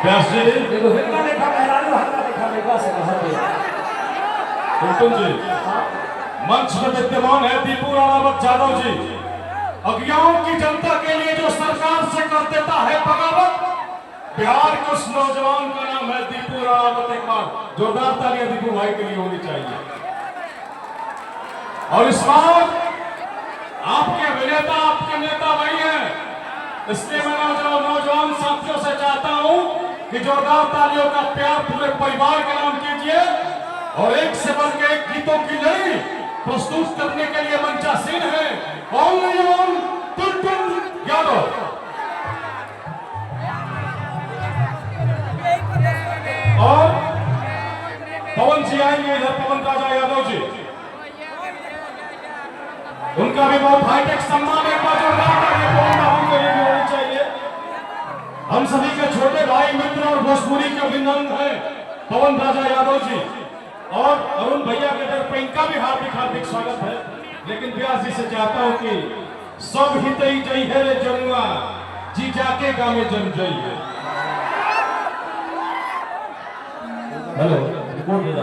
व्यास जी देखो हिंदा देखा मेहरारू हल्का देखा मेघा से कहते कुंटुन जी मंच में विद्यमान है दीपू राणावत यादव जी। अज्ञाओं की जनता के लिए जो सरकार से कर देता है बगावत, बिहार के उस नौजवान का नाम है दीपू राणावत। एक बार जोरदार तालियां दीपू भाई के लिए होनी चाहिए। और इस बार आपके अभिनेता आपके नेता वही हैं, इसलिए मैं नौजवान साथियों से चाहता हूं कि जोरदार तालियों का प्यार पूरे परिवार के नाम कीजिए और एक से बढ़ के एक गीतों की लड़ी प्रस्तुत करने के लिए मंचासीन है ऑन टुनटुन यादव। और पवन जी आएंगे इधर, पवन राजा यादव जी, उनका भी बहुत हाईटेक सम्मान एक बार जोरदार के लिए भी होनी चाहिए। हम सभी के छोटे भाई मित्र और भोजपुरी के अभिनंदन है पवन राजा यादव जी और अरुण भैया के तरफ इनका भी हार्दिक हार्दिक स्वागत है। लेकिन व्यास जी से चाहता हूं कि सब हित ही जई है रे जमुआ जी जाके गामे जम जई है। हेलो रिपोर्ट दे